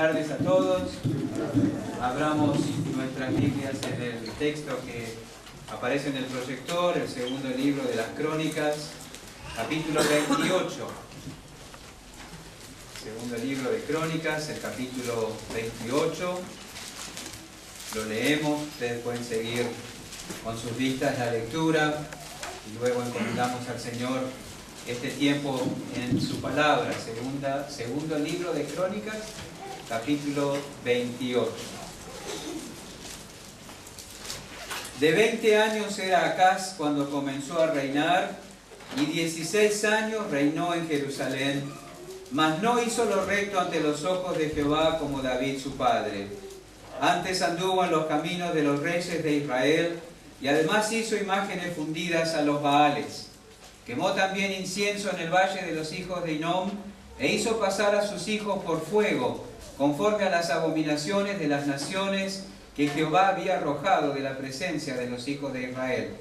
tardes a todos. Abramos nuestras Biblias en el texto que aparece en el proyector, el segundo libro de las Crónicas, capítulo 28. Segundo libro de Crónicas, el capítulo 28. Lo leemos, ustedes pueden seguir con sus vistas la lectura y luego encomendamos al Señor este tiempo en su palabra. Segundo libro de Crónicas, capítulo 28. De 20 años era Acaz cuando comenzó a reinar, y 16 años reinó en Jerusalén, mas no hizo lo recto ante los ojos de Jehová como David su padre. Antes anduvo en los caminos de los reyes de Israel, y además hizo imágenes fundidas a los Baales. Quemó también incienso en el valle de los hijos de Hinnom, e hizo pasar a sus hijos por fuego, conforme a las abominaciones de las naciones que Jehová había arrojado de la presencia de los hijos de Israel.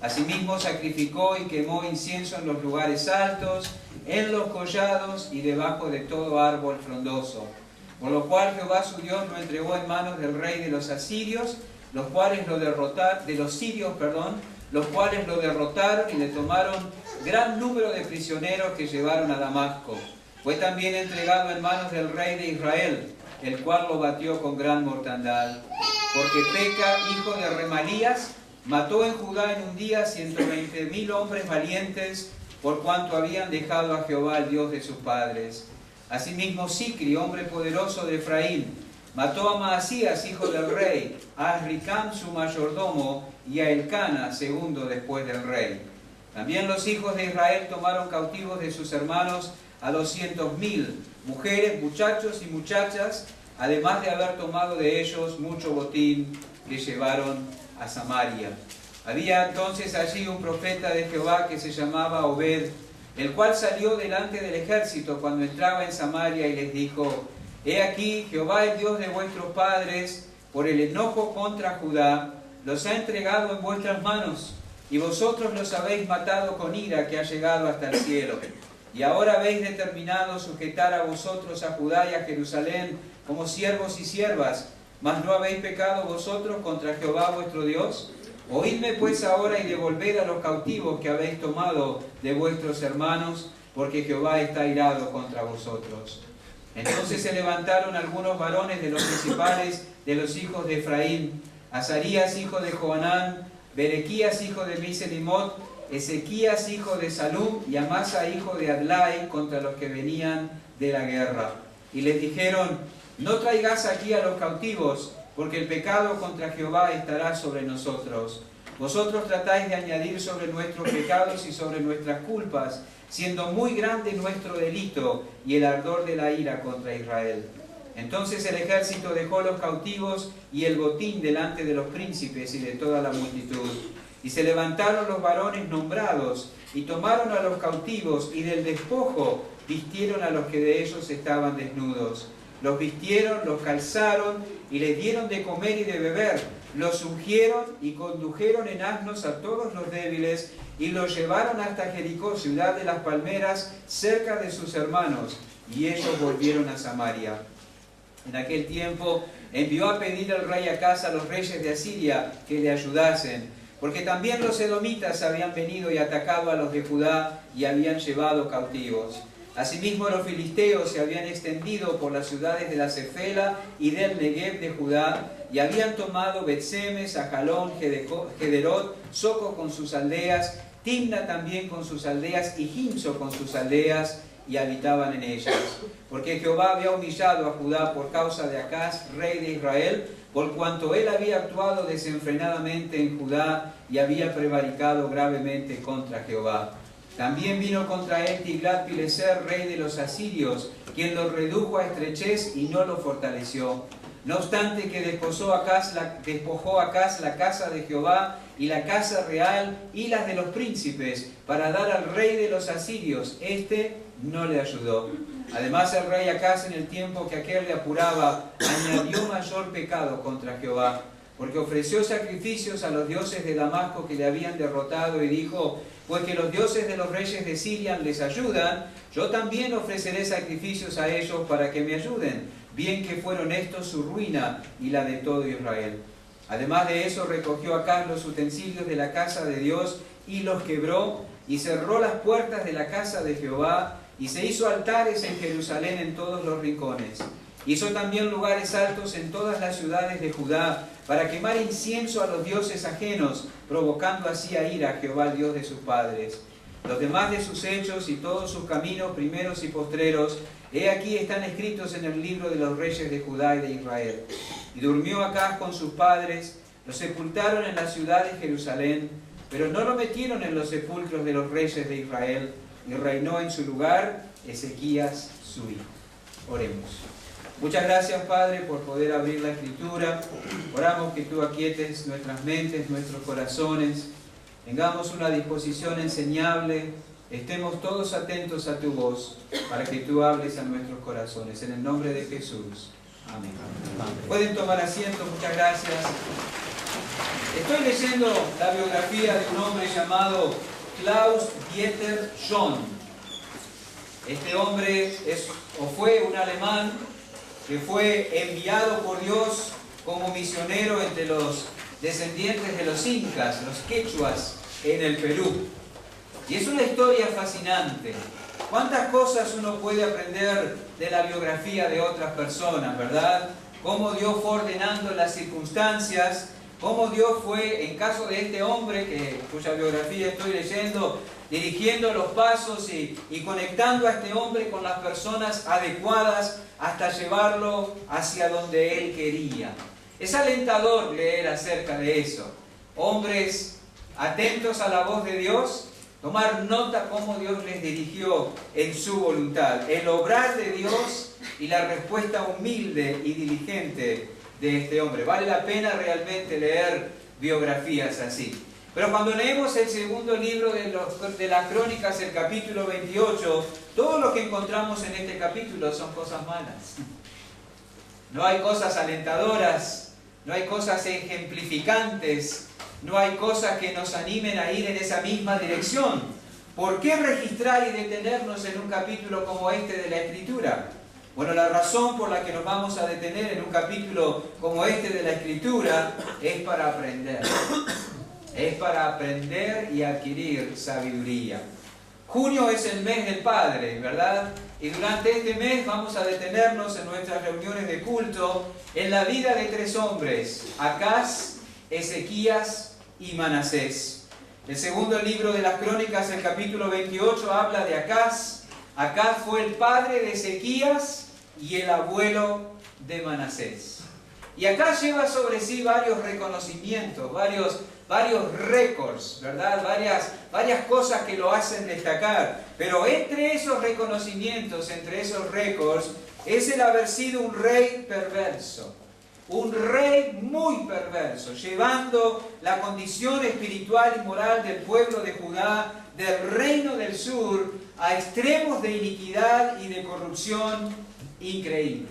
Asimismo sacrificó y quemó incienso en los lugares altos, en los collados y debajo de todo árbol frondoso. Por lo cual Jehová su Dios lo entregó en manos del rey de los asirios, los cuales lo derrotaron y le tomaron gran número de prisioneros que llevaron a Damasco. Fue también entregado en manos del rey de Israel, el cual lo batió con gran mortandad. Porque Peca, hijo de Remalías, mató en Judá en un día 120,000 hombres valientes, por cuanto habían dejado a Jehová, el Dios de sus padres. Asimismo Sicri, hombre poderoso de Efraín, mató a Maasías, hijo del rey, a Azricam su mayordomo, y a Elcana, segundo después del rey. También los hijos de Israel tomaron cautivos de sus hermanos a 200,000, mujeres, muchachos y muchachas, además de haber tomado de ellos mucho botín que llevaron a Samaria. Había entonces allí un profeta de Jehová que se llamaba Obed, el cual salió delante del ejército cuando entraba en Samaria y les dijo: He aquí, Jehová, el Dios de vuestros padres, por el enojo contra Judá, los ha entregado en vuestras manos, y vosotros los habéis matado con ira que ha llegado hasta el cielo. Y ahora habéis determinado sujetar a vosotros a Judá y a Jerusalén como siervos y siervas, mas no habéis pecado vosotros contra Jehová vuestro Dios. Oídme pues ahora y devolved a los cautivos que habéis tomado de vuestros hermanos, porque Jehová está airado contra vosotros. Entonces se levantaron algunos varones de los principales de los hijos de Efraín: Azarías, hijo de Johanán, Berequías, hijo de Miselimot, Ezequías, hijo de Salum, y Amasa, hijo de Adlai, contra los que venían de la guerra. Y les dijeron: No traigáis aquí a los cautivos, porque el pecado contra Jehová estará sobre nosotros. Vosotros tratáis de añadir sobre nuestros pecados y sobre nuestras culpas, siendo muy grande nuestro delito y el ardor de la ira contra Israel. Entonces el ejército dejó los cautivos y el botín delante de los príncipes y de toda la multitud. Y se levantaron los varones nombrados, y tomaron a los cautivos, y del despojo vistieron a los que de ellos estaban desnudos. Los vistieron, los calzaron, y les dieron de comer y de beber. Los ungieron y condujeron en asnos a todos los débiles, y los llevaron hasta Jericó, ciudad de las palmeras, cerca de sus hermanos, y ellos volvieron a Samaria. En aquel tiempo envió a pedir el rey Acaz a los reyes de Asiria que le ayudasen, porque también los edomitas habían venido y atacado a los de Judá y habían llevado cautivos. Asimismo los filisteos se habían extendido por las ciudades de la Cefela y del Negev de Judá, y habían tomado Bet-Semes, Ajalón, Gederot, Soco con sus aldeas, Timna también con sus aldeas, y Gimso con sus aldeas, y habitaban en ellas. Porque Jehová había humillado a Judá por causa de Acaz, rey de Israel, por cuanto él había actuado desenfrenadamente en Judá y había prevaricado gravemente contra Jehová. También vino contra él Tiglat-Pileser, rey de los asirios, quien lo redujo a estrechez y no lo fortaleció. No obstante que despojó Acaz la casa de Jehová y la casa real y las de los príncipes para dar al rey de los asirios, este no le ayudó. Además el rey Acaz, en el tiempo que aquel le apuraba, añadió mayor pecado contra Jehová, porque ofreció sacrificios a los dioses de Damasco que le habían derrotado, y dijo: pues que los dioses de los reyes de Siria les ayudan, yo también ofreceré sacrificios a ellos para que me ayuden. bien que fueron estos su ruina y la de todo Israel. Además de eso, recogió Acaz los utensilios de la casa de Dios y los quebró, y cerró las puertas de la casa de Jehová, y se hizo altares en Jerusalén en todos los rincones. Hizo también lugares altos en todas las ciudades de Judá, para quemar incienso a los dioses ajenos, provocando así a ira a Jehová, el Dios de sus padres. Los demás de sus hechos y todos sus caminos, primeros y postreros, he aquí están escritos en el libro de los reyes de Judá y de Israel. Y durmió Acaz con sus padres, lo sepultaron en la ciudad de Jerusalén, pero no lo metieron en los sepulcros de los reyes de Israel, y reinó en su lugar Ezequías su hijo. Oremos. Muchas gracias, Padre, por poder abrir la Escritura. Oramos que tú aquietes nuestras mentes, nuestros corazones, tengamos una disposición enseñable, estemos todos atentos a tu voz, para que tú hables a nuestros corazones. En el nombre de Jesús. Amén. Pueden tomar asiento, muchas gracias. Estoy leyendo la biografía de un hombre llamado Klaus Dieter John. Este hombre fue un alemán que fue enviado por Dios como misionero entre los descendientes de los incas, los quechuas, en el Perú. Y es una historia fascinante. ¿Cuántas cosas uno puede aprender de la biografía de otras personas, verdad? Cómo Dios fue ordenando las circunstancias, cómo Dios fue, en caso de este hombre, cuya biografía estoy leyendo, dirigiendo los pasos y conectando a este hombre con las personas adecuadas hasta llevarlo hacia donde él quería. Es alentador leer acerca de eso. Hombres atentos a la voz de Dios, tomar nota cómo Dios les dirigió en su voluntad, el obrar de Dios y la respuesta humilde y diligente de este hombre. Vale la pena realmente leer biografías así. Pero cuando leemos el segundo libro de las Crónicas, el capítulo 28, todo lo que encontramos en este capítulo son cosas malas. No hay cosas alentadoras, no hay cosas ejemplificantes, no hay cosas que nos animen a ir en esa misma dirección. ¿Por qué registrar y detenernos en un capítulo como este de la Escritura? Bueno, la razón por la que nos vamos a detener en un capítulo como este de la Escritura es para aprender. Es para aprender y adquirir sabiduría. Junio es el mes del Padre, ¿verdad? Y durante este mes vamos a detenernos en nuestras reuniones de culto en la vida de tres hombres: Acaz, Ezequías y Manasés. El segundo libro de las Crónicas, el capítulo 28, habla de Acaz. Acaz fue el padre de Ezequías y el abuelo de Manasés. Y acá lleva sobre sí varios reconocimientos, varios récords, ¿verdad? Varias cosas que lo hacen destacar. Pero entre esos reconocimientos, entre esos récords, es el haber sido un rey perverso. Un rey muy perverso, llevando la condición espiritual y moral del pueblo de Judá, del reino del sur, a extremos de iniquidad y de corrupción increíbles.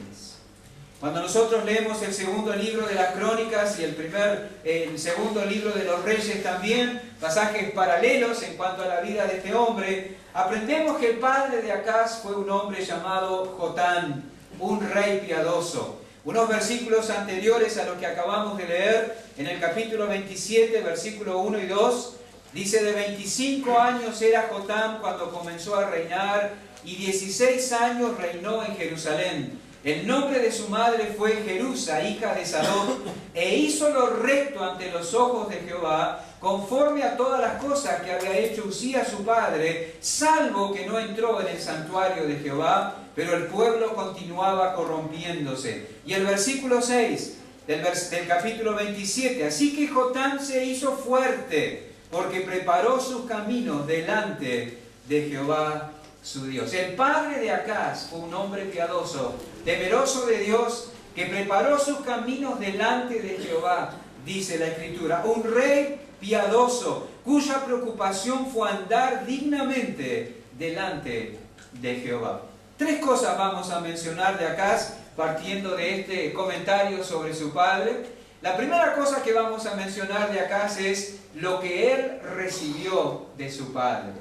Cuando nosotros leemos el segundo libro de las Crónicas y el segundo libro de los Reyes también, pasajes paralelos en cuanto a la vida de este hombre, aprendemos que el padre de Acaz fue un hombre llamado Jotán, un rey piadoso. Unos versículos anteriores a lo que acabamos de leer, en el capítulo 27, versículo 1 y 2, dice: de 25 años era Jotán cuando comenzó a reinar, y 16 años reinó en Jerusalén. El nombre de su madre fue Jerusa, hija de Sadoc, e hizo lo recto ante los ojos de Jehová, conforme a todas las cosas que había hecho Usías su padre, salvo que no entró en el santuario de Jehová, pero el pueblo continuaba corrompiéndose. Y el versículo 6 del capítulo 27, así que Jotán se hizo fuerte, porque preparó sus caminos delante de Jehová su Dios. El padre de Acaz fue un hombre piadoso, temeroso de Dios, que preparó sus caminos delante de Jehová, dice la Escritura. Un rey piadoso, cuya preocupación fue andar dignamente delante de Jehová. Tres cosas vamos a mencionar de Acaz, partiendo de este comentario sobre su padre. La primera cosa que vamos a mencionar de Acaz es lo que él recibió de su padre.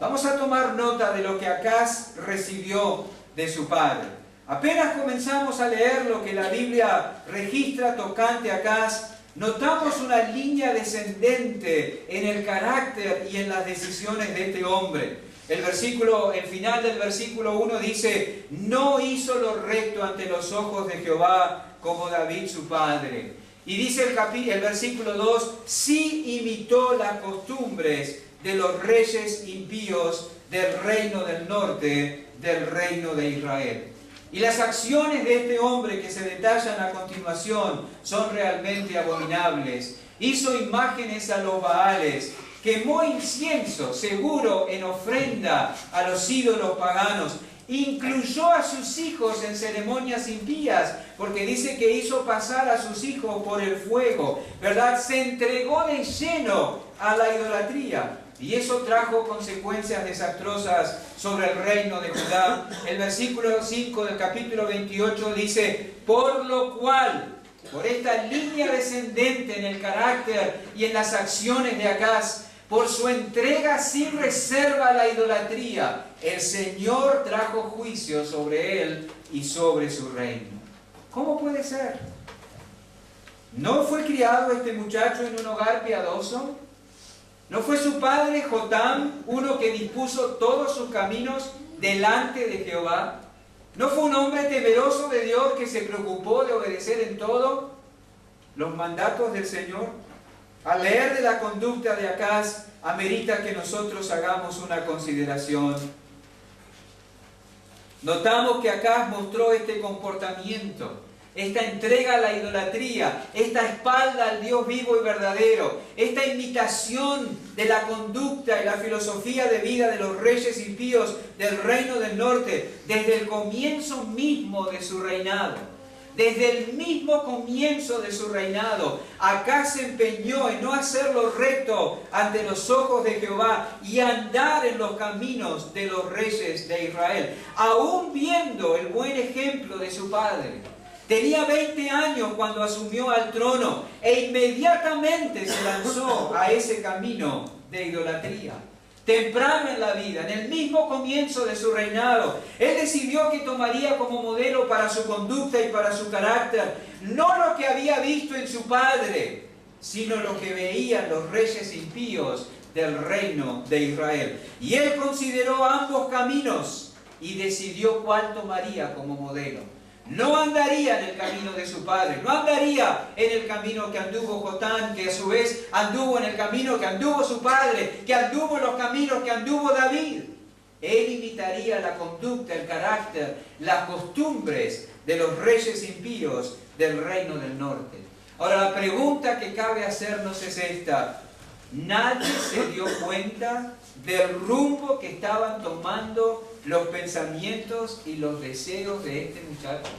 Vamos a tomar nota de lo que Acaz recibió de su padre. Apenas comenzamos a leer lo que la Biblia registra tocante a Acaz, notamos una línea descendente en el carácter y en las decisiones de este hombre. El final del versículo 1 dice: no hizo lo recto ante los ojos de Jehová como David su padre. Y dice el versículo 2: sí imitó las costumbres de los reyes impíos del reino del norte, del reino de Israel. Y las acciones de este hombre que se detallan a continuación son realmente abominables. Hizo imágenes a los Baales, quemó incienso seguro en ofrenda a los ídolos paganos, incluyó a sus hijos en ceremonias impías, porque dice que hizo pasar a sus hijos por el fuego, ¿verdad? Se entregó de lleno a la idolatría. Y eso trajo consecuencias desastrosas sobre el reino de Judá. El versículo 5 del capítulo 28 dice: por lo cual, por esta línea descendente en el carácter y en las acciones de Acaz, por su entrega sin reserva a la idolatría, el Señor trajo juicio sobre él y sobre su reino. ¿Cómo puede ser? ¿No fue criado este muchacho en un hogar piadoso? ¿No fue su padre Jotam uno que dispuso todos sus caminos delante de Jehová? ¿No fue un hombre temeroso de Dios que se preocupó de obedecer en todo los mandatos del Señor? Al leer de la conducta de Acaz, amerita que nosotros hagamos una consideración. Notamos que Acaz mostró este comportamiento, esta entrega a la idolatría, esta espalda al Dios vivo y verdadero, esta imitación de la conducta y la filosofía de vida de los reyes impíos del reino del norte, desde el comienzo mismo de su reinado. Desde el mismo comienzo de su reinado, Acaz se empeñó en no hacer lo recto ante los ojos de Jehová y andar en los caminos de los reyes de Israel, aún viendo el buen ejemplo de su padre. Tenía 20 años cuando asumió al trono e inmediatamente se lanzó a ese camino de idolatría. Temprano en la vida, en el mismo comienzo de su reinado, él decidió que tomaría como modelo para su conducta y para su carácter no lo que había visto en su padre, sino lo que veían los reyes impíos del reino de Israel. Y él consideró ambos caminos y decidió cuál tomaría como modelo. No andaría en el camino de su padre, no andaría en el camino que anduvo Jotán, que a su vez anduvo en el camino que anduvo su padre, que anduvo en los caminos que anduvo David. Él imitaría la conducta, el carácter, las costumbres de los reyes impíos del reino del norte. Ahora, la pregunta que cabe hacernos es esta: ¿nadie se dio cuenta del rumbo que estaban tomando los pensamientos y los deseos de este muchacho?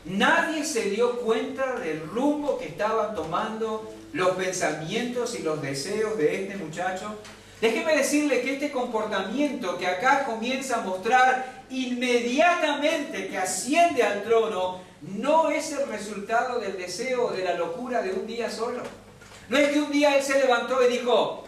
Nadie se dio cuenta del rumbo que estaban tomando los pensamientos y los deseos de este muchacho. Déjeme decirle que este comportamiento que acá comienza a mostrar inmediatamente que asciende al trono no es el resultado del deseo o de la locura de un día solo. No es que un día él se levantó y dijo: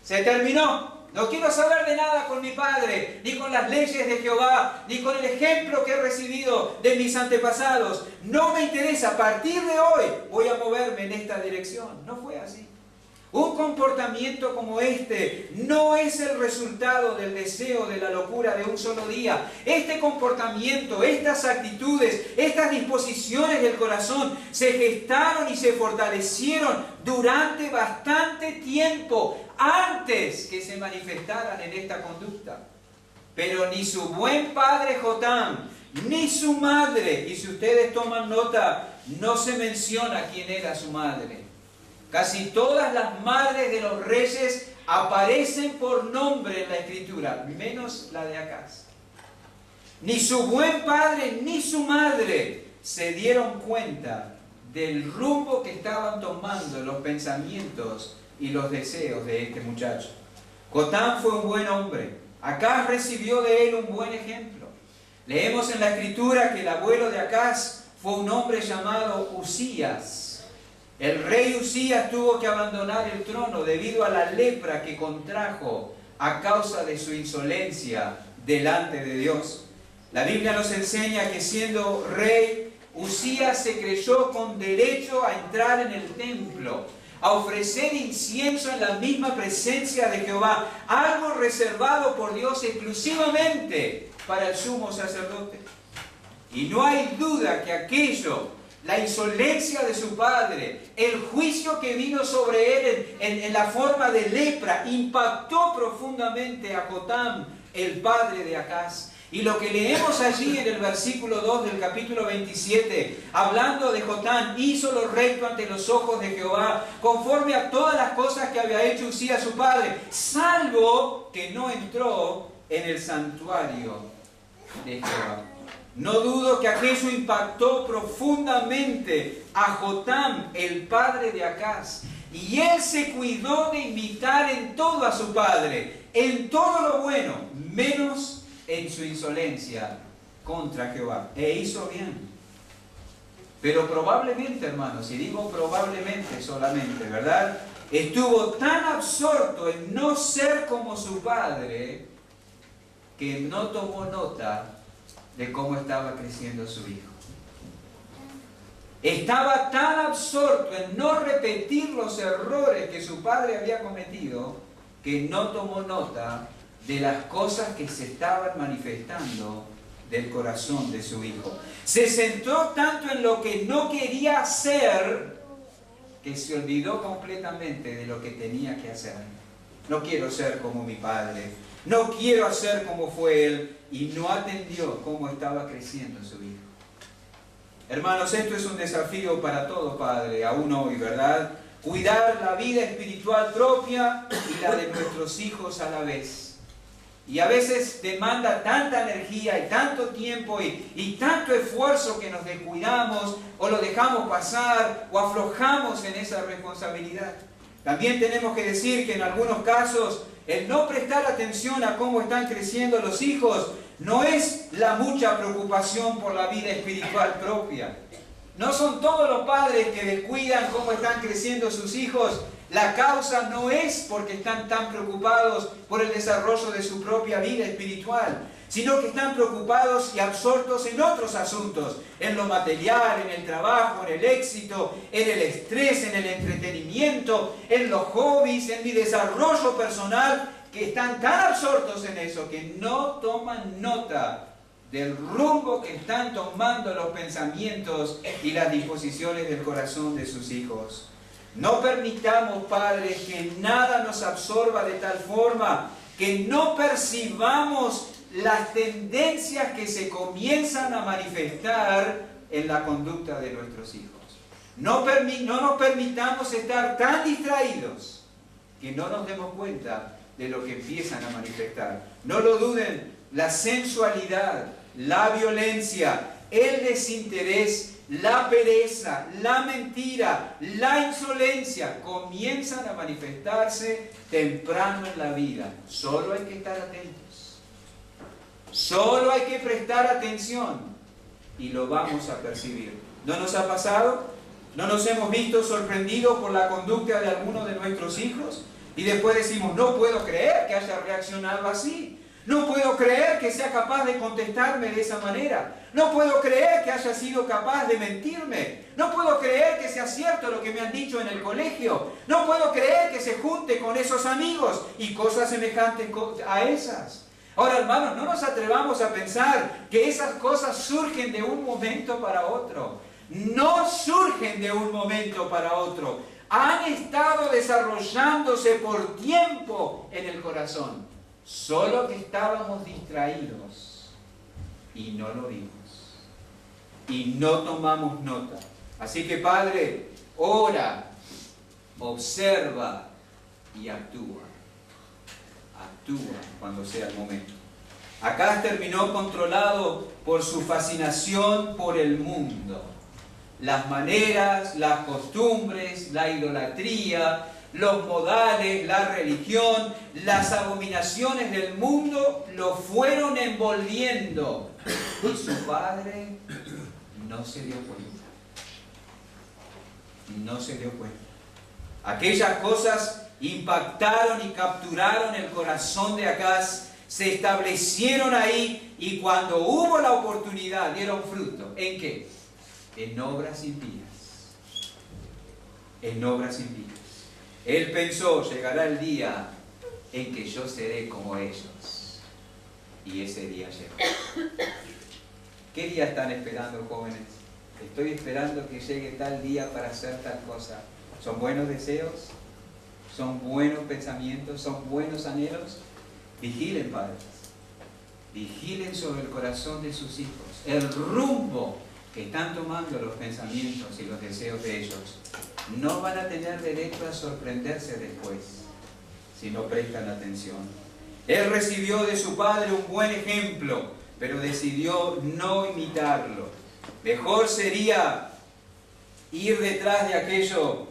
se terminó. No quiero saber de nada con mi padre, ni con las leyes de Jehová, ni con el ejemplo que he recibido de mis antepasados. No me interesa, a partir de hoy voy a moverme en esta dirección. No fue así. Un comportamiento como este no es el resultado del deseo, de la locura de un solo día. Este comportamiento, estas actitudes, estas disposiciones del corazón se gestaron y se fortalecieron durante bastante tiempo antes que se manifestaran en esta conducta. Pero ni su buen padre Jotam, ni su madre, y si ustedes toman nota, no se menciona quién era su madre. Casi todas las madres de los reyes aparecen por nombre en la Escritura, menos la de Acaz. Ni su buen padre ni su madre se dieron cuenta del rumbo que estaban tomando los pensamientos y los deseos de este muchacho. Jotam fue un buen hombre. Acaz recibió de él un buen ejemplo. Leemos en la Escritura que el abuelo de Acaz fue un hombre llamado Usías. El rey Usías tuvo que abandonar el trono debido a la lepra que contrajo a causa de su insolencia delante de Dios. La Biblia nos enseña que siendo rey, Usías se creyó con derecho a entrar en el templo, a ofrecer incienso en la misma presencia de Jehová, algo reservado por Dios exclusivamente para el sumo sacerdote. Y no hay duda que aquello, la insolencia de su padre, el juicio que vino sobre él en la forma de lepra, impactó profundamente a Jotam, el padre de Acaz. Y lo que leemos allí en el versículo 2 del capítulo 27, hablando de Jotam, hizo lo recto ante los ojos de Jehová, conforme a todas las cosas que había hecho Usías su padre, salvo que no entró en el santuario de Jehová. No dudo que aquello impactó profundamente a Jotam, el padre de Acaz. Y él se cuidó de imitar en todo a su padre, en todo lo bueno, menos en su insolencia contra Jehová. E hizo bien. Pero probablemente, hermanos, y digo probablemente solamente, ¿verdad? Estuvo tan absorto en no ser como su padre, que no tomó nota de cómo estaba creciendo su hijo. Estaba tan absorto en no repetir los errores que su padre había cometido, que no tomó nota de las cosas que se estaban manifestando del corazón de su hijo. Se centró tanto en lo que no quería hacer, que se olvidó completamente de lo que tenía que hacer. No quiero ser como mi padre, no quiero hacer como fue él, y no atendió cómo estaba creciendo su hijo. Hermanos, esto es un desafío para todo padre, aún hoy, ¿verdad? Cuidar la vida espiritual propia y la de nuestros hijos a la vez. Y a veces demanda tanta energía y tanto tiempo y tanto esfuerzo que nos descuidamos o lo dejamos pasar o aflojamos en esa responsabilidad. También tenemos que decir que en algunos casos el no prestar atención a cómo están creciendo los hijos no es la mucha preocupación por la vida espiritual propia. No son todos los padres que descuidan cómo están creciendo sus hijos. La causa no es porque están tan preocupados por el desarrollo de su propia vida espiritual, sino que están preocupados y absortos en otros asuntos, en lo material, en el trabajo, en el éxito, en el estrés, en el entretenimiento, en los hobbies, en mi desarrollo personal, que están tan absortos en eso que no toman nota del rumbo que están tomando los pensamientos y las disposiciones del corazón de sus hijos. No permitamos, padres, que nada nos absorba de tal forma que no percibamos las tendencias que se comienzan a manifestar en la conducta de nuestros hijos. No nos permitamos estar tan distraídos que no nos demos cuenta de lo que empiezan a manifestar. No lo duden, la sensualidad, la violencia, el desinterés, la pereza, la mentira, la insolencia comienzan a manifestarse temprano en la vida. Solo hay que estar atentos. Solo hay que prestar atención y lo vamos a percibir. ¿No nos ha pasado? ¿No nos hemos visto sorprendidos por la conducta de algunos de nuestros hijos? Y después decimos, no puedo creer que haya reaccionado así. No puedo creer que sea capaz de contestarme de esa manera. No puedo creer que haya sido capaz de mentirme. No puedo creer que sea cierto lo que me han dicho en el colegio. No puedo creer que se junte con esos amigos y cosas semejantes a esas. Ahora, hermanos, no nos atrevamos a pensar que esas cosas surgen de un momento para otro. No surgen de un momento para otro. Han estado desarrollándose por tiempo en el corazón. Solo que estábamos distraídos y no lo vimos. Y no tomamos nota. Así que, Padre, ora, observa y actúa. Actúa cuando sea el momento. Acaz terminó controlado por su fascinación por el mundo. Las maneras, las costumbres, la idolatría, los modales, la religión, las abominaciones del mundo lo fueron envolviendo. Y su padre no se dio cuenta. No se dio cuenta. Aquellas cosas impactaron y capturaron el corazón de Acaz. se establecieron ahí y cuando hubo la oportunidad dieron fruto. ¿En qué? En obras impías. En obras impías. Él pensó, llegará el día en que yo seré como ellos. Y ese día llegó. ¿Qué día están esperando, jóvenes? Estoy esperando que llegue tal día para hacer tal cosa. ¿Son buenos deseos? ¿Son buenos pensamientos? ¿Son buenos anhelos? Vigilen, padres. Vigilen sobre el corazón de sus hijos. El rumbo que están tomando los pensamientos y los deseos de ellos. No van a tener derecho a sorprenderse después, si no prestan atención. Él recibió de su padre un buen ejemplo, pero decidió no imitarlo. Mejor sería ir detrás de aquello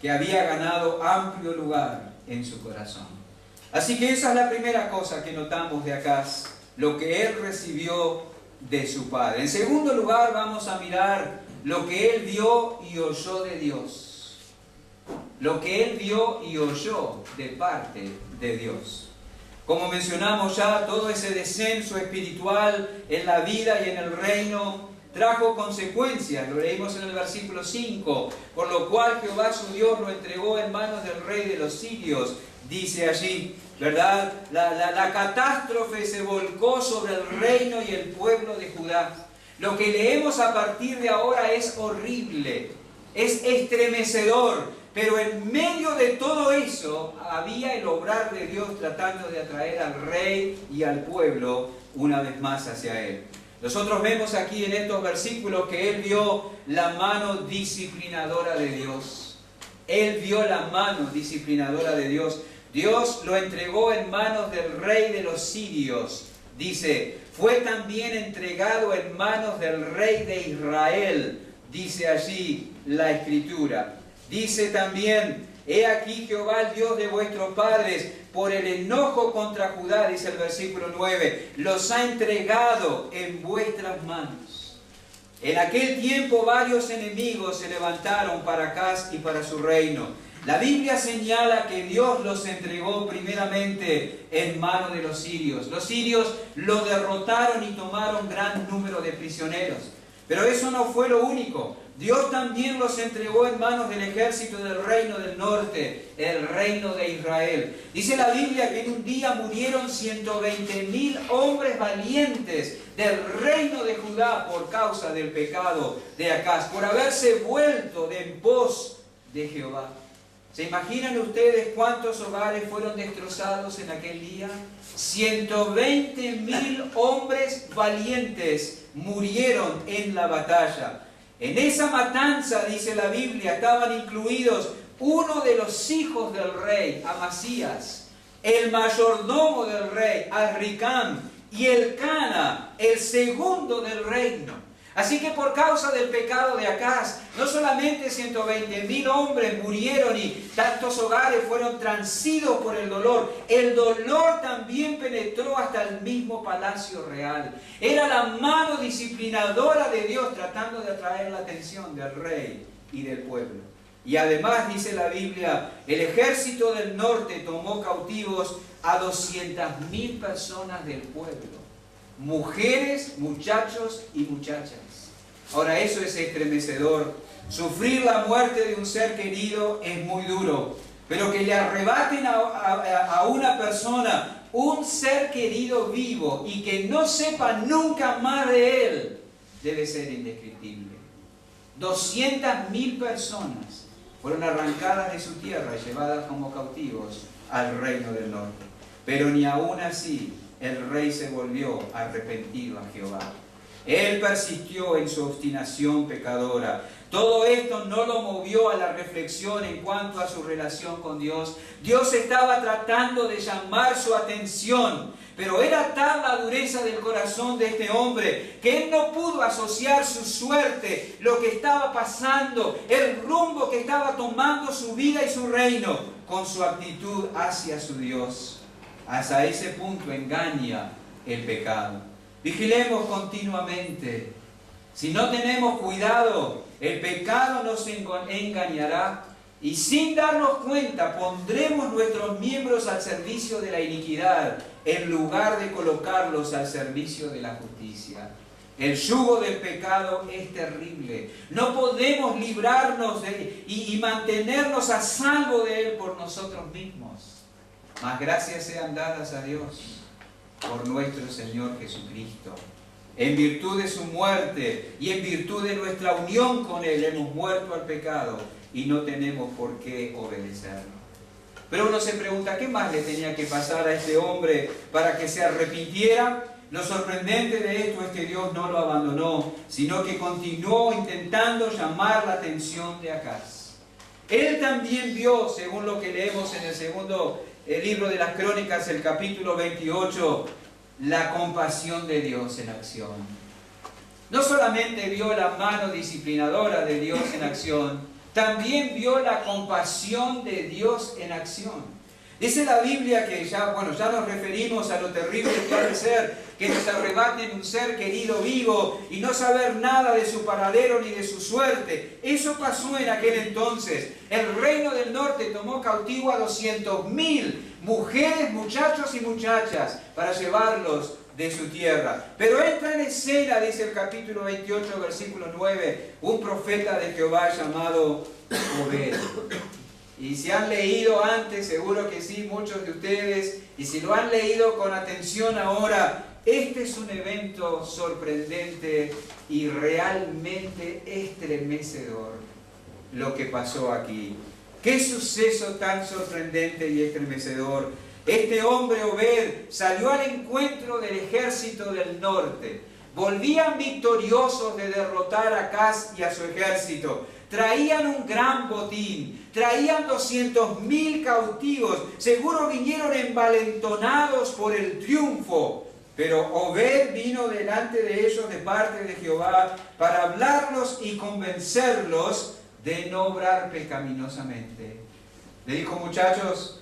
que había ganado amplio lugar en su corazón. Así que esa es la primera cosa que notamos de acá, lo que él recibió de su padre. En segundo lugar, vamos a mirar lo que él vio y oyó de Dios. Lo que él vio y oyó de parte de Dios. Como mencionamos ya, todo ese descenso espiritual en la vida y en el reino trajo consecuencias, lo leímos en el versículo 5, por lo cual Jehová su Dios lo entregó en manos del rey de los sirios, dice allí, ¿verdad? La catástrofe se volcó sobre el reino y el pueblo de Judá. Lo que leemos a partir de ahora es horrible, es estremecedor, pero en medio de todo eso había el obrar de Dios tratando de atraer al rey y al pueblo una vez más hacia él. Nosotros vemos aquí en estos versículos que él vio la mano disciplinadora de Dios. Él vio la mano disciplinadora de Dios. Dios lo entregó en manos del rey de los sirios. Dice, fue también entregado en manos del rey de Israel. Dice allí la Escritura. Dice también, he aquí Jehová el Dios de vuestros padres, por el enojo contra Judá, dice el versículo 9, los ha entregado en vuestras manos. En aquel tiempo varios enemigos se levantaron para Acaz y para su reino. La Biblia señala que Dios los entregó primeramente en manos de los sirios. Los sirios lo derrotaron y tomaron gran número de prisioneros. Pero eso no fue lo único. Dios también los entregó en manos del ejército del reino del norte, el reino de Israel. Dice la Biblia que en un día murieron 120,000 hombres valientes del reino de Judá por causa del pecado de Acaz, por haberse vuelto de en pos de Jehová. ¿Se imaginan ustedes cuántos hogares fueron destrozados en aquel día? 120,000 hombres valientes murieron en la batalla. En esa matanza, dice la Biblia, estaban incluidos uno de los hijos del rey, Amasías, el mayordomo del rey, Azricam, y Elcana, el segundo del reino. Así que por causa del pecado de Acaz, no solamente 120,000 hombres murieron y tantos hogares fueron transidos por el dolor también penetró hasta el mismo palacio real. Era la mano disciplinadora de Dios tratando de atraer la atención del rey y del pueblo. Y además, dice la Biblia, el ejército del norte tomó cautivos a 200,000 personas del pueblo. Mujeres, muchachos y muchachas. Ahora, eso es estremecedor. Sufrir la muerte de un ser querido es muy duro, pero que le arrebaten a una persona, un ser querido vivo, y que no sepa nunca más de él, debe ser indescriptible. 200,000 personas fueron arrancadas de su tierra y llevadas como cautivos al reino del norte. Pero ni aún así el rey se volvió arrepentido a Jehová. Él persistió en su obstinación pecadora. Todo esto no lo movió a la reflexión en cuanto a su relación con Dios. Dios estaba tratando de llamar su atención, pero era tal la dureza del corazón de este hombre que él no pudo asociar su suerte, lo que estaba pasando, el rumbo que estaba tomando su vida y su reino, con su actitud hacia su Dios. Hasta ese punto engaña el pecado. Vigilemos continuamente. Si no tenemos cuidado, el pecado nos engañará y sin darnos cuenta pondremos nuestros miembros al servicio de la iniquidad en lugar de colocarlos al servicio de la justicia. El yugo del pecado es terrible. No podemos librarnos y mantenernos a salvo de él por nosotros mismos. Mas gracias sean dadas a Dios por nuestro Señor Jesucristo. En virtud de su muerte y en virtud de nuestra unión con él hemos muerto al pecado y no tenemos por qué obedecerlo. Pero uno se pregunta, ¿qué más le tenía que pasar a este hombre para que se arrepintiera? Lo sorprendente de esto es que Dios no lo abandonó, sino que continuó intentando llamar la atención de Acaz. Él también vio, según lo que leemos en el segundo libro de las Crónicas, el capítulo 28, la compasión de Dios en acción. No solamente vio la mano disciplinadora de Dios en acción, también vio la compasión de Dios en acción. Dice la Biblia que ya nos referimos a lo terrible que ha de ser que nos arrebaten un ser querido vivo y no saber nada de su paradero ni de su suerte. Eso pasó en aquel entonces. El reino del norte tomó cautivo a 200,000 mujeres, muchachos y muchachas para llevarlos de su tierra. Pero entra en escena, dice el capítulo 28, versículo 9, un profeta de Jehová llamado Obed. Y si han leído antes, seguro que sí, muchos de ustedes, y si lo han leído con atención ahora, este es un evento sorprendente y realmente estremecedor lo que pasó aquí. ¡Qué suceso tan sorprendente y estremecedor! Este hombre Obed salió al encuentro del ejército del norte. Volvían victoriosos de derrotar a Acaz y a su ejército. Traían un gran botín, traían 200,000 cautivos, seguro vinieron envalentonados por el triunfo. Pero Obed vino delante de ellos de parte de Jehová para hablarlos y convencerlos de no obrar pecaminosamente. Le dijo: muchachos,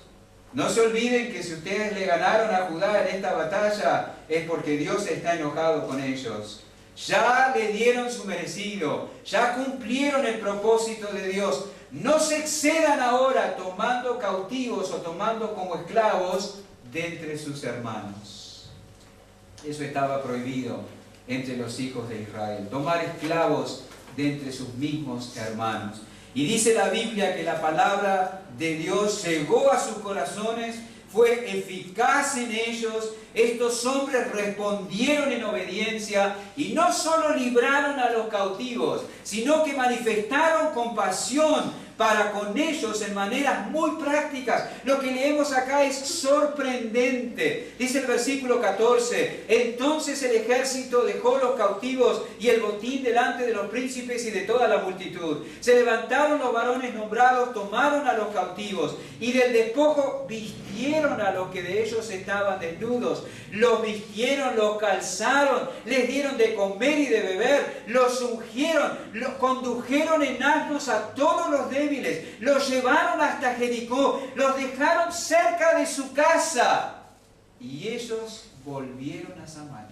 no se olviden que si ustedes le ganaron a Judá en esta batalla es porque Dios está enojado con ellos. Ya le dieron su merecido, ya cumplieron el propósito de Dios. No se excedan ahora tomando cautivos o tomando como esclavos de entre sus hermanos. Eso estaba prohibido entre los hijos de Israel, tomar esclavos de entre sus mismos hermanos. Y dice la Biblia que la palabra de Dios llegó a sus corazones, fue eficaz en ellos. Estos hombres respondieron en obediencia y no solo libraron a los cautivos, sino que manifestaron compasión para con ellos en maneras muy prácticas. Lo que leemos acá es sorprendente. Dice el versículo 14: entonces el ejército dejó los cautivos y el botín delante de los príncipes y de toda la multitud. Se levantaron los varones nombrados, tomaron a los cautivos y del despojo vistieron a los que de ellos estaban desnudos. Los vistieron, los calzaron, les dieron de comer y de beber, los ungieron, los condujeron en asnos a todos los débiles, los llevaron hasta Jericó, los dejaron cerca de su casa y ellos volvieron a Samaria.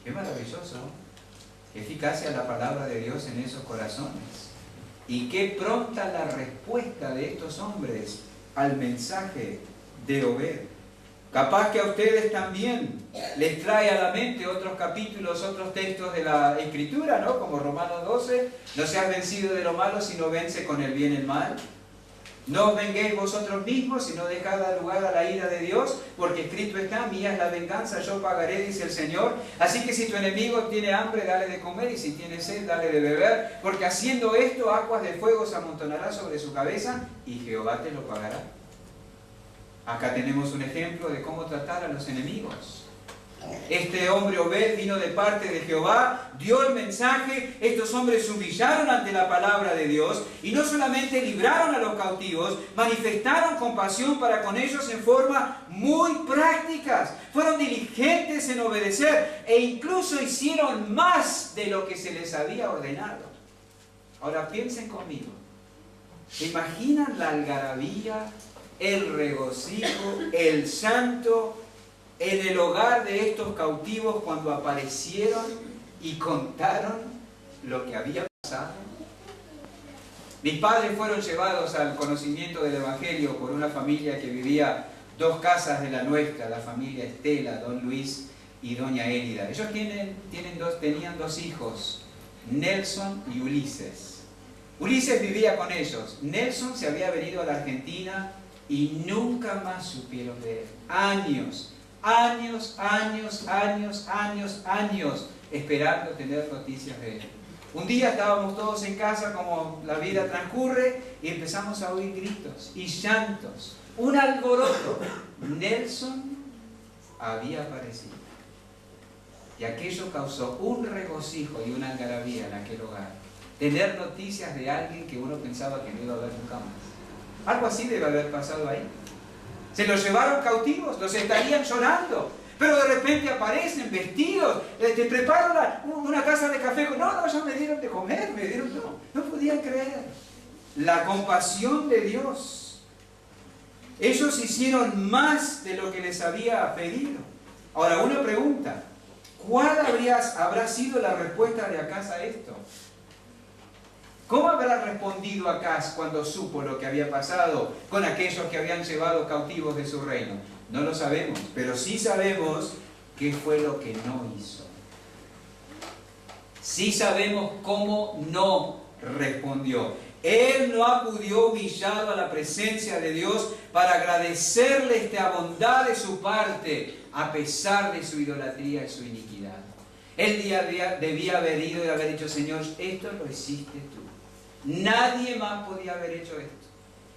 Qué maravilloso, qué eficacia la palabra de Dios en esos corazones y qué pronta la respuesta de estos hombres al mensaje de Obed. Capaz que a ustedes también les trae a la mente otros capítulos, otros textos de la Escritura, ¿no? Como Romanos 12, no seas vencido de lo malo, sino vence con el bien el mal. No os venguéis vosotros mismos, sino dejad lugar a la ira de Dios, porque escrito está: mía es la venganza, yo pagaré, dice el Señor. Así que si tu enemigo tiene hambre, dale de comer, y si tiene sed, dale de beber, porque haciendo esto, aguas de fuego se amontonará sobre su cabeza, y Jehová te lo pagará. Acá tenemos un ejemplo de cómo tratar a los enemigos. Este hombre Obed vino de parte de Jehová, dio el mensaje, estos hombres se humillaron ante la palabra de Dios y no solamente libraron a los cautivos, manifestaron compasión para con ellos en forma muy prácticas, fueron diligentes en obedecer e incluso hicieron más de lo que se les había ordenado. Ahora piensen conmigo, ¿se imaginan la algarabía, el regocijo, el llanto en el hogar de estos cautivos cuando aparecieron y contaron lo que había pasado? Mis padres fueron llevados al conocimiento del Evangelio por una familia que vivía 2 casas de la nuestra, la familia Estela, don Luis y doña Élida. Ellos tenían 2 hijos, Nelson y Ulises. Ulises vivía con ellos. Nelson se había venido a la Argentina y nunca más supieron de él. Años esperando tener noticias de él. Un día estábamos todos en casa, como la vida transcurre, y empezamos a oír gritos y llantos, un alboroto. Nelson había aparecido. Y aquello causó un regocijo y una algarabía en aquel hogar. Tener noticias de alguien que uno pensaba que no iba a ver nunca más. Algo así debe haber pasado ahí. Se los llevaron cautivos, los estarían llorando. Pero de repente aparecen vestidos, te preparan una taza de café. No, ya me dieron de comer, no podían creer. La compasión de Dios. Ellos hicieron más de lo que les había pedido. Ahora, una pregunta. ¿Cuál habrá sido la respuesta de Acaz a esto? ¿Cómo habrá respondido Acaz cuando supo lo que había pasado con aquellos que habían llevado cautivos de su reino? No lo sabemos, pero sí sabemos qué fue lo que no hizo. Sí sabemos cómo no respondió. Él no acudió humillado a la presencia de Dios para agradecerle esta bondad de su parte, a pesar de su idolatría y su iniquidad. Él debía haber ido y haber dicho: Señor, esto lo hiciste tú. Nadie más podía haber hecho esto.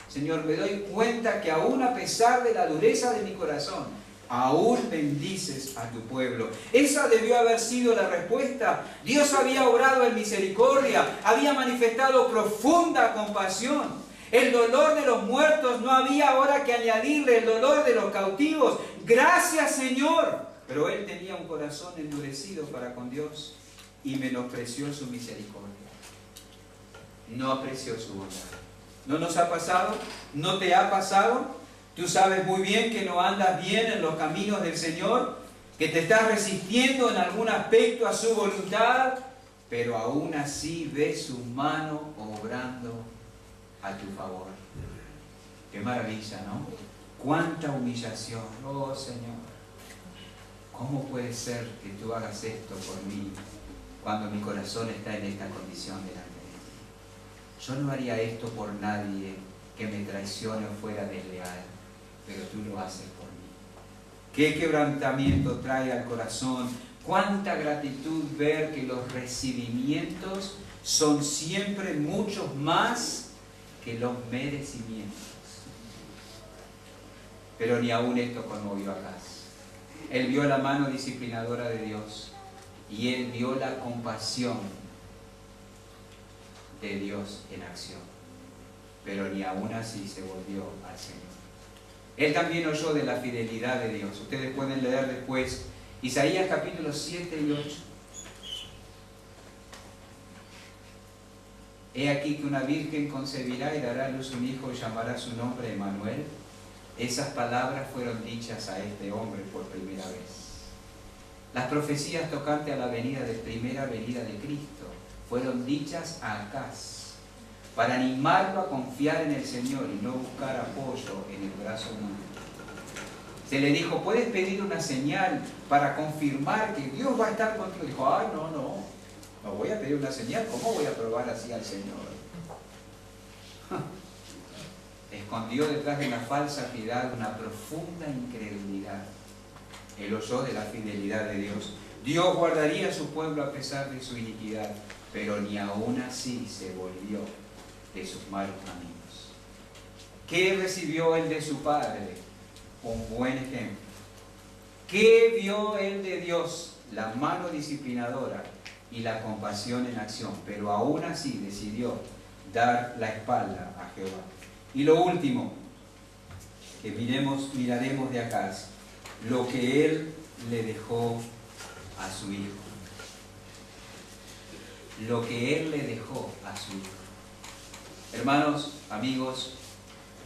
Señor, me doy cuenta que aún a pesar de la dureza de mi corazón, aún bendices a tu pueblo. Esa debió haber sido la respuesta. Dios había obrado en misericordia, había manifestado profunda compasión. El dolor de los muertos no había ahora que añadirle el dolor de los cautivos. Gracias, Señor. Pero él tenía un corazón endurecido para con Dios y menospreció su misericordia. No apreció su bondad. ¿No nos ha pasado? ¿No te ha pasado? Tú sabes muy bien que no andas bien en los caminos del Señor, que te estás resistiendo en algún aspecto a su voluntad, pero aún así ves su mano obrando a tu favor. Qué maravilla, ¿no? Cuánta humillación. Oh, Señor, ¿cómo puede ser que tú hagas esto por mí cuando mi corazón está en esta condición delante de ti? Yo no haría esto por nadie que me traicione o fuera desleal, pero tú lo haces por mí. Qué quebrantamiento trae al corazón. Cuánta gratitud ver que los recibimientos son siempre muchos más que los merecimientos. Pero ni aún esto conmovió a Acaz. Él vio la mano disciplinadora de Dios y él vio la compasión de Dios en acción. Pero ni aún así se volvió al Señor. Él también oyó de la fidelidad de Dios. Ustedes pueden leer después Isaías capítulos 7 y 8. He aquí que una virgen concebirá y dará a luz un hijo y llamará su nombre Emmanuel. Esas palabras fueron dichas a este hombre por primera vez. Las profecías tocantes a la primera venida de Cristo fueron dichas a Acaz para animarlo a confiar en el Señor y no buscar apoyo en el brazo humano. Se le dijo: puedes pedir una señal para confirmar que Dios va a estar contigo. Dijo: ay, no voy a pedir una señal. ¿Cómo voy a probar así al Señor? Escondió detrás de una falsa piedad una profunda incredulidad. Él oyó de la fidelidad de Dios. Dios guardaría a su pueblo a pesar de su iniquidad, pero ni aún así se volvió de sus malos caminos. ¿Qué recibió él de su padre? Un buen ejemplo. ¿Qué vio él de Dios? La mano disciplinadora y la compasión en acción, pero aún así decidió dar la espalda a Jehová. Y lo último que miraremos de Acaz, lo que él le dejó a su hijo. Lo que él le dejó a su hijo. Hermanos, amigos,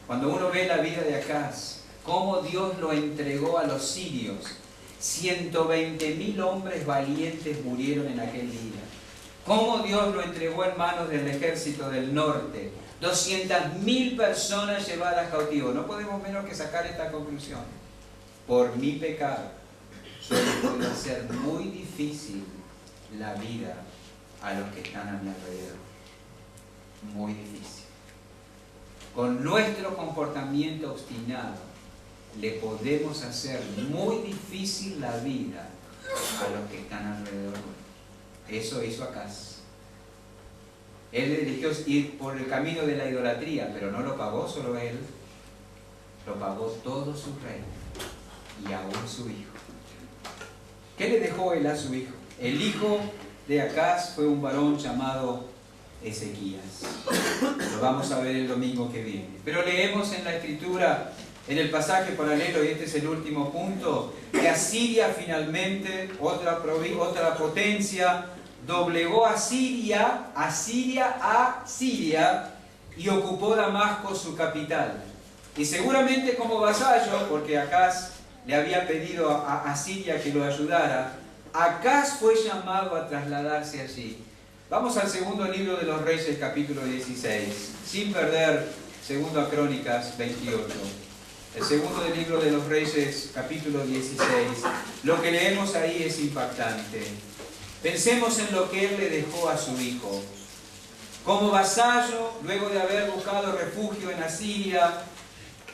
cuando uno ve la vida de Acaz, cómo Dios lo entregó a los sirios, 120.000 hombres valientes murieron en aquel día. Cómo Dios lo entregó en manos del ejército del norte, 200.000 personas llevadas cautivo. No podemos menos que sacar esta conclusión. Por mi pecado, solo puedo hacer muy difícil la vida a los que están a mi alrededor. Muy difícil. Con nuestro comportamiento obstinado, le podemos hacer muy difícil la vida a los que están alrededor. Eso hizo Acaz. Él eligió ir por el camino de la idolatría, pero no lo pagó solo él, lo pagó todo su reino y aún su hijo. ¿Qué le dejó él a su hijo? El hijo de Acaz fue un varón llamado Ezequías. Lo vamos a ver el domingo que viene. Pero leemos en la Escritura, en el pasaje paralelo, y este es el último punto, que Asiria finalmente, otra potencia, doblegó a Siria y ocupó Damasco, su capital. Y seguramente como vasallo, porque Acaz le había pedido a Siria que lo ayudara, Acaz fue llamado a trasladarse allí. Vamos al segundo libro de los Reyes, capítulo 16, sin perder segundo a Crónicas 28. El segundo del libro de los Reyes, capítulo 16. Lo que leemos ahí es impactante. Pensemos en lo que él le dejó a su hijo. Como vasallo, luego de haber buscado refugio en Asiria,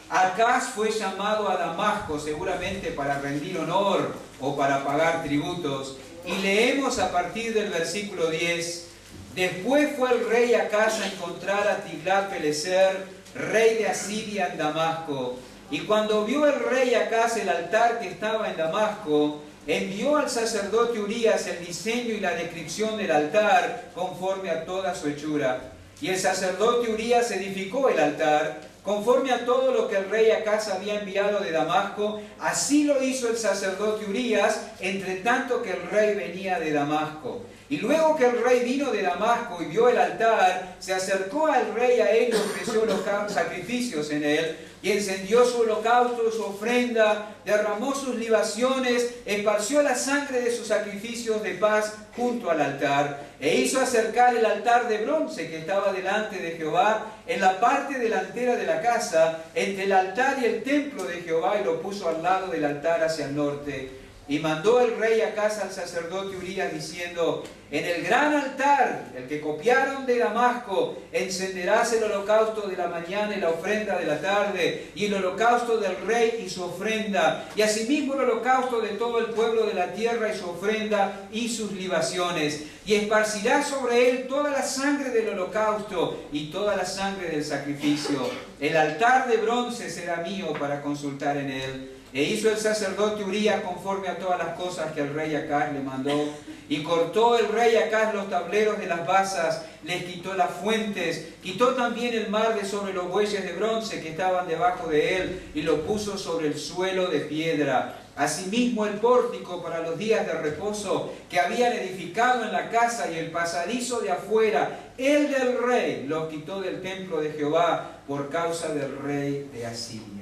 Acaz fue llamado a Damasco, seguramente para rendir honor o para pagar tributos. Y leemos a partir del versículo 10, después fue el rey Acaz a encontrar a Tiglat-Pileser, rey de Asiria, en Damasco. Y cuando vio el rey Acaz el altar que estaba en Damasco, envió al sacerdote Urías el diseño y la descripción del altar conforme a toda su hechura. Y el sacerdote Urías edificó el altar conforme a todo lo que el rey Acaz había enviado de Damasco. Así lo hizo el sacerdote Urías, entre tanto que el rey venía de Damasco. Y luego que el rey vino de Damasco y vio el altar, se acercó al rey a él y ofreció sacrificios en él, y encendió su holocausto, su ofrenda, derramó sus libaciones, esparció la sangre de sus sacrificios de paz junto al altar, e hizo acercar el altar de bronce que estaba delante de Jehová en la parte delantera de la casa, entre el altar y el templo de Jehová, y lo puso al lado del altar hacia el norte. Y mandó el rey Acaz al sacerdote Urías diciendo, en el gran altar, el que copiaron de Damasco, encenderás el holocausto de la mañana y la ofrenda de la tarde, y el holocausto del rey y su ofrenda, y asimismo el holocausto de todo el pueblo de la tierra y su ofrenda y sus libaciones. Y esparcirás sobre él toda la sangre del holocausto y toda la sangre del sacrificio. El altar de bronce será mío para consultar en él. E hizo el sacerdote Urías conforme a todas las cosas que el rey Acaz le mandó. Y cortó el rey Acaz los tableros de las basas, les quitó las fuentes, quitó también el mar de sobre los bueyes de bronce que estaban debajo de él, y lo puso sobre el suelo de piedra. Asimismo el pórtico para los días de reposo que habían edificado en la casa y el pasadizo de afuera, el del rey, los quitó del templo de Jehová por causa del rey de Asiria.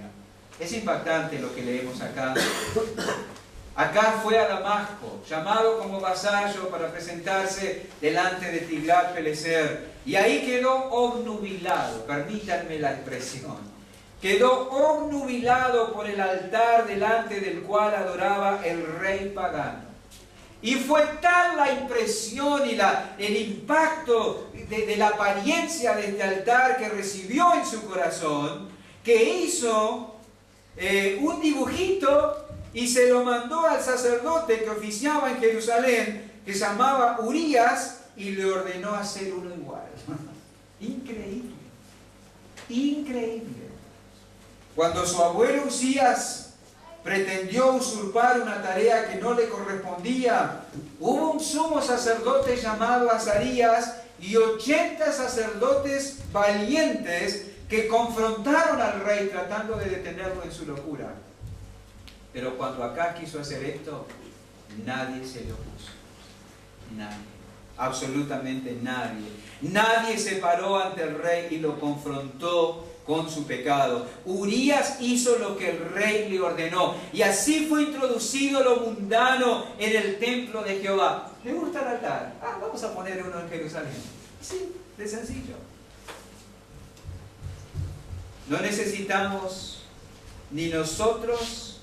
Es impactante lo que leemos acá. Acá fue a Damasco, llamado como vasallo para presentarse delante de Tiglat-Pileser, y ahí quedó obnubilado, permítanme la expresión, quedó obnubilado por el altar delante del cual adoraba el rey pagano. Y fue tal la impresión y el impacto de la apariencia de este altar que recibió en su corazón, que hizo un dibujito y se lo mandó al sacerdote que oficiaba en Jerusalén, que se llamaba Urías, y le ordenó hacer uno igual. Increíble, increíble. Cuando su abuelo Usías pretendió usurpar una tarea que no le correspondía, hubo un sumo sacerdote llamado Azarías y 80 sacerdotes valientes que confrontaron al rey tratando de detenerlo en su locura. Pero cuando Acaz quiso hacer esto, nadie se le opuso. Nadie. Absolutamente nadie. Nadie se paró ante el rey y lo confrontó con su pecado. Urías hizo lo que el rey le ordenó. Y así fue introducido lo mundano en el templo de Jehová. ¿Le gusta el altar? Vamos a poner uno en Jerusalén. Sí, de sencillo. No necesitamos ni nosotros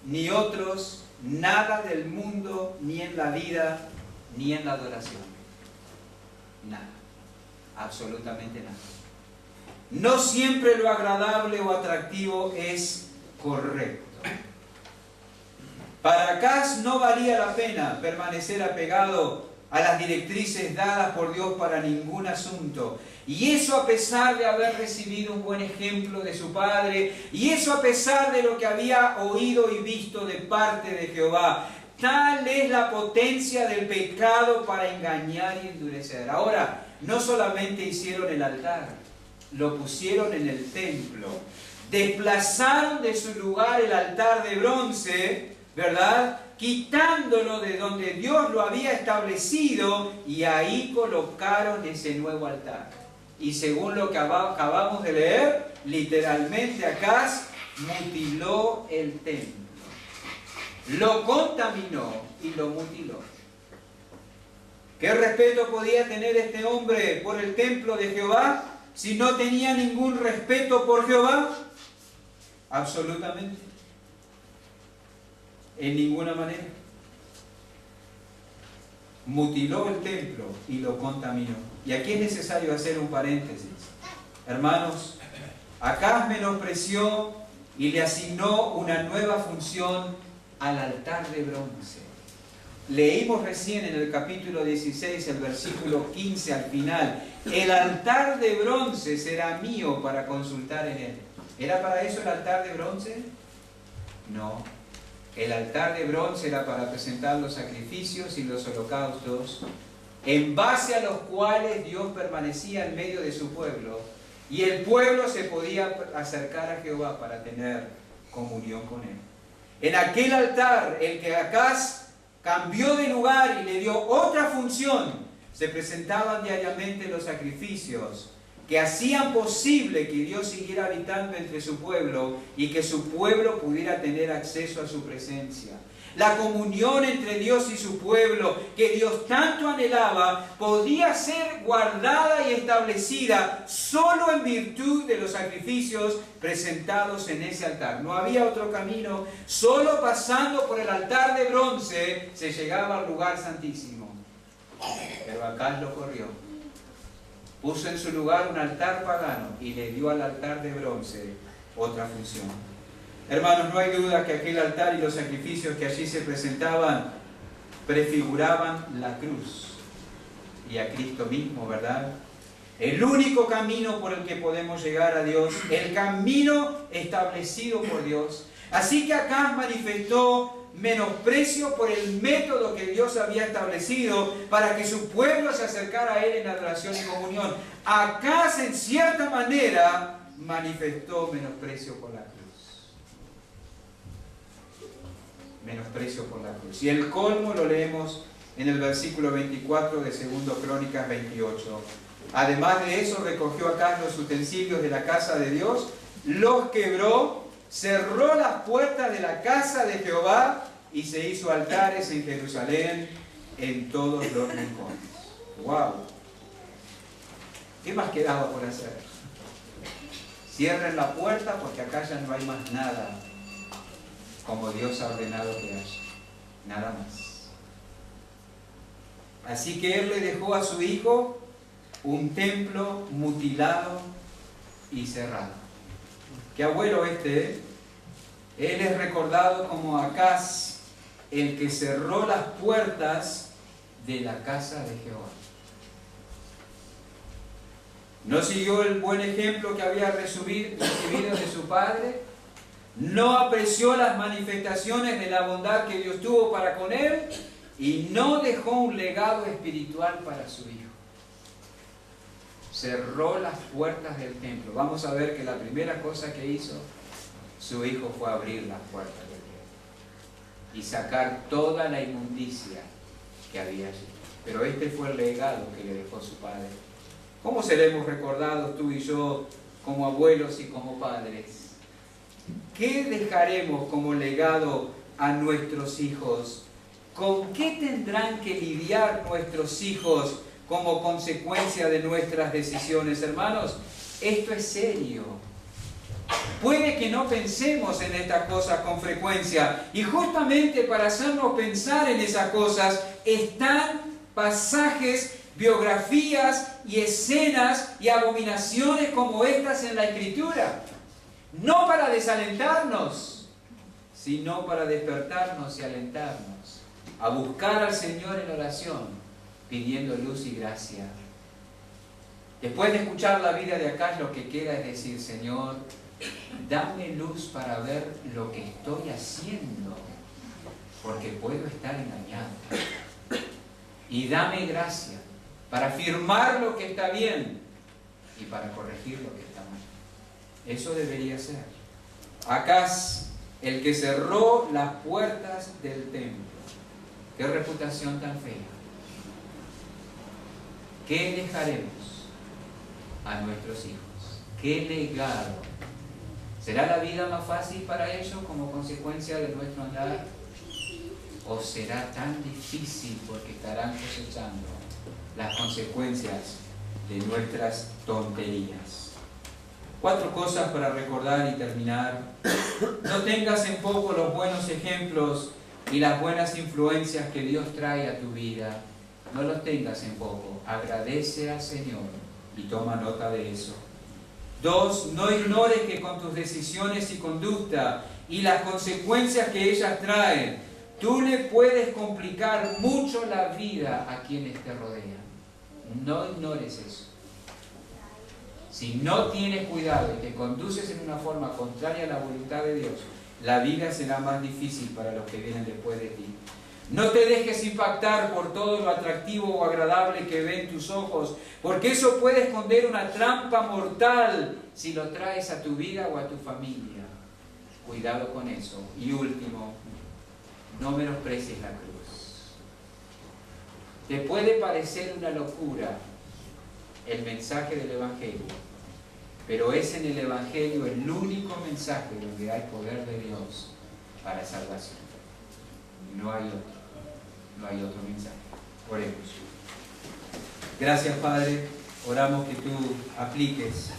ni otros nada del mundo, ni en la vida, ni en la adoración. Nada. Absolutamente nada. No siempre lo agradable o atractivo es correcto. Para Acaz no valía la pena permanecer apegado a las directrices dadas por Dios para ningún asunto. Y eso a pesar de haber recibido un buen ejemplo de su padre, y eso a pesar de lo que había oído y visto de parte de Jehová. Tal es la potencia del pecado para engañar y endurecer. Ahora, no solamente hicieron el altar, lo pusieron en el templo. Desplazaron de su lugar el altar de bronce, ¿verdad? Quitándolo de donde Dios lo había establecido, y ahí colocaron ese nuevo altar. Y según lo que acabamos de leer, literalmente Acaz mutiló el templo. Lo contaminó y lo mutiló. ¿Qué respeto podía tener este hombre por el templo de Jehová si no tenía ningún respeto por Jehová? Absolutamente. En ninguna manera. Mutiló el templo y lo contaminó. Y aquí es necesario hacer un paréntesis. Hermanos, Acaz menospreció y le asignó una nueva función al altar de bronce. Leímos recién en el capítulo 16, el versículo 15 al final: el altar de bronce será mío para consultar en él. ¿Era para eso el altar de bronce? No. El altar de bronce era para presentar los sacrificios y los holocaustos, en base a los cuales Dios permanecía en medio de su pueblo, y el pueblo se podía acercar a Jehová para tener comunión con él. En aquel altar, el que Acaz cambió de lugar y le dio otra función, se presentaban diariamente los sacrificios que hacían posible que Dios siguiera habitando entre su pueblo y que su pueblo pudiera tener acceso a su presencia. La comunión entre Dios y su pueblo, que Dios tanto anhelaba, podía ser guardada y establecida solo en virtud de los sacrificios presentados en ese altar. No había otro camino. Solo pasando por el altar de bronce se llegaba al lugar santísimo. Pero Acaz lo corrió. Puso en su lugar un altar pagano y le dio al altar de bronce otra función. Hermanos, no hay duda que aquel altar y los sacrificios que allí se presentaban prefiguraban la cruz y a Cristo mismo, ¿verdad? El único camino por el que podemos llegar a Dios, el camino establecido por Dios. Así que Acaz manifestó menosprecio por el método que Dios había establecido para que su pueblo se acercara a Él en adoración y comunión. Acaz, en cierta manera, manifestó menosprecio por la cruz. Menosprecio por la cruz. Y el colmo lo leemos en el versículo 24 de 2 Crónicas 28. Además de eso, recogió Acaz los utensilios de la casa de Dios, los quebró, cerró las puertas de la casa de Jehová y se hizo altares en Jerusalén en todos los rincones. ¡Wow! ¿Qué más quedaba por hacer? Cierren la puerta porque acá ya no hay más nada como Dios ha ordenado que haya. Nada más. Así que Él le dejó a su hijo un templo mutilado y cerrado. Qué abuelo este, ¿eh? Él es recordado como Acaz, el que cerró las puertas de la casa de Jehová. No siguió el buen ejemplo que había recibido de su padre, no apreció las manifestaciones de la bondad que Dios tuvo para con él y no dejó un legado espiritual para su hijo. Cerró las puertas del templo. Vamos a ver que la primera cosa que hizo su hijo fue abrir las puertas del templo y sacar toda la inmundicia que había allí. Pero este fue el legado que le dejó su padre. ¿Cómo seremos recordados tú y yo como abuelos y como padres? ¿Qué dejaremos como legado a nuestros hijos? ¿Con qué tendrán que lidiar nuestros hijos como consecuencia de nuestras decisiones, hermanos? esto es serio. Puede que no pensemos en estas cosas con frecuencia, y justamente para hacernos pensar en esas cosas están pasajes, biografías y escenas y abominaciones como estas en la Escritura. No para desalentarnos, sino para despertarnos y alentarnos a buscar al Señor en oración, pidiendo luz y gracia. Después de escuchar la vida de acá, lo que queda es decir: Señor, dame luz para ver lo que estoy haciendo, porque puedo estar engañado. Y dame gracia para afirmar lo que está bien y para corregir lo que está mal. Eso debería ser. Acaz, el que cerró las puertas del templo. Qué reputación tan fea. ¿Qué dejaremos a nuestros hijos? ¿Qué legado? ¿Será la vida más fácil para ellos como consecuencia de nuestro andar? ¿O será tan difícil porque estarán cosechando las consecuencias de nuestras tonterías? 4 cosas para recordar y terminar. No tengas en poco los buenos ejemplos y las buenas influencias que Dios trae a tu vida. No los tengas en poco. Agradece al Señor y toma nota de eso. 2. No ignores que con tus decisiones y conducta y las consecuencias que ellas traen, tú le puedes complicar mucho la vida a quienes te rodean. No ignores eso. Si no tienes cuidado y te conduces en una forma contraria a la voluntad de Dios, la vida será más difícil para los que vienen después de ti. No te dejes impactar por todo lo atractivo o agradable que ven tus ojos, porque eso puede esconder una trampa mortal si lo traes a tu vida o a tu familia. Cuidado con eso. Y último, no menosprecies la cruz. Te puede parecer una locura el mensaje del Evangelio, pero es en el Evangelio el único mensaje donde hay poder de Dios para salvación. No hay otro mensaje. Oremos. Gracias, Padre. Oramos que tú apliques